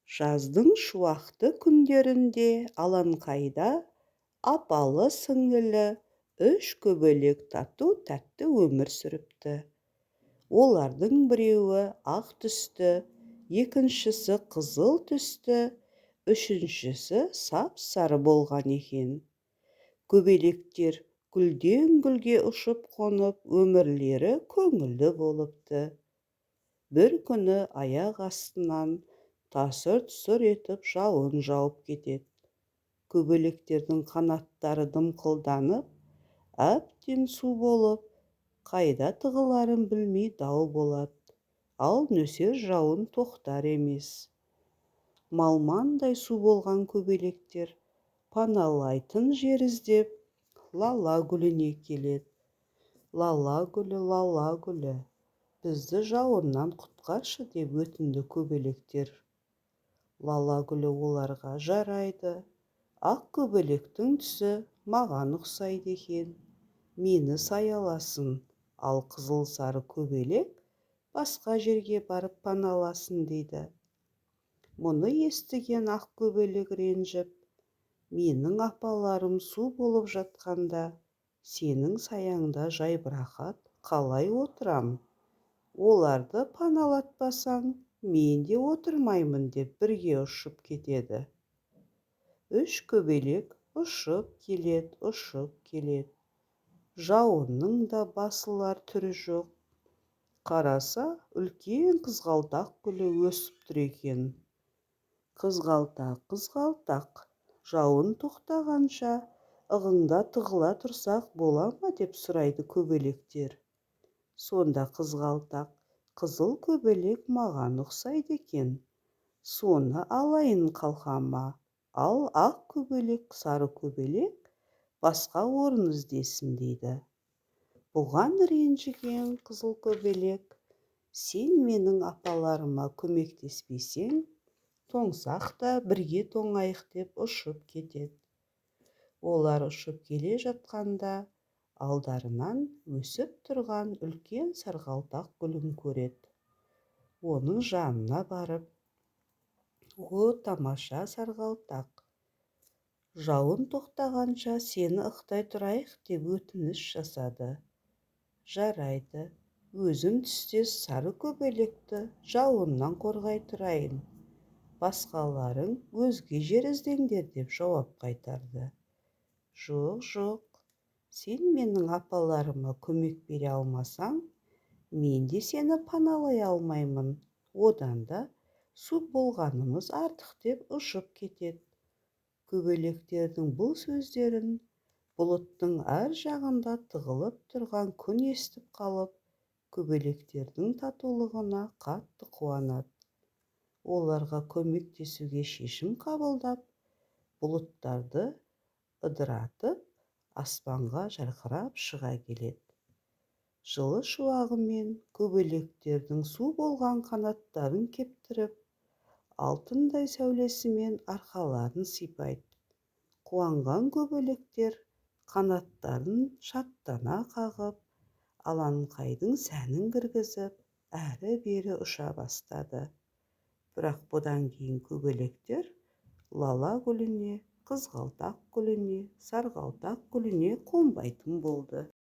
Жаздың шуақты күндерінде Алаңқайда апалы-сіңлілі үш көбелек тату-тәтті өмір сүріпті. Олардың біреуі ақ түсті, екіншісі қызыл түсті, үшіншісі сап-сары болған екен. Көбелектер гүлден гүлге ұшып қонып, өмірлері көңілді болыпты. Бір күні аяқ астынан тасыр-тұсыр етіп жауын жауып кетеді. Көбелектердің қанаттары дымқылданып, әбден су болып, қайда тығыларын білмей дау болады. Ал нөсер жауын тоқтар емес. Малмандай су болған көбелектер паналайтын жер іздеп лала гүліне келеді. Лала гүлі, бізді жауыннан құтқаршы деп өтінді көбелектер. Лала гүлі оларға жарайды. Ақ көбелектің түсі маған ұқсайды екен. Мені саяласын, ал қызыл-сары көбелек басқа жерге барып паналасын дейді. Мұны естіген ақ көбелек ренжіп, менің апаларым су болып жатқанда, сенің саяңда жайбырақат қалай отырам? Оларды паналатпасаң, мен де отырмаймын деп бірге ұшып кетеді. Үш көбелек ұшып келеді. Жауынның да басылар түрі жоқ. Қараса, үлкен қызғалдақ гүлі өсіп тұр екен. Қызғалдақ, жауын тоқтағанша ығыңда тығыла тұрсақ бола ма деп сұрайды көбелектер. Сонда қызғалдақ, қызыл көбелек маған ұқсайды екен. Соны алайын қалқама, ал ақ көбелек, сары көбелек басқа орын іздесін дейді. Бұған ренжіген қызыл көбелек, сен менің апаларыма көмектеспесең, тоңсақ та бірге тоңайық деп ұшып кетеді. Олар ұшып келе жатқанда, алдарынан өсіп тұрған үлкен сарғалдақ гүлін көреді. Оның жанына барып, о, тамаша сарғалдақ, жауын тоқтағанша сені ықтай тұрайық деп өтініш жасады. Жарайды, өзім түстес сары көбелекті жауыннан қорғай тұрайын. Басқаларың өзге жер іздеңдер деп жауап қайтарды. Жоқ, сен менің апаларыма көмек бере алмасаң, мен де сені паналай алмаймын. Одан да су болғанымыз артық деп ұшып кетеді. Көбелектердің бұл сөздерін бұлыттың әр жағында тығылып тұрған күн естіп қалып, көбелектердің татулығына қатты қуанады. Оларға көмектесуге шешім қабылдап, бұлыттарды ыдыратып, аспанға жарқырап шыға келеді. Жылы шуағымен көбелектердің су болған қанаттарын кептіріп, алтындай сәулесімен арқаларын сипайды. Қуанған көбелектер қанаттарын шаттана қағып, Алаңқайдың сәнін кіргізіп, әрі-бері ұша бастады. Бірақ бұдан кейін көбелектер лала гүліне, қызғалдақ гүліне, сарғалдақ гүліне қонбайтын болды.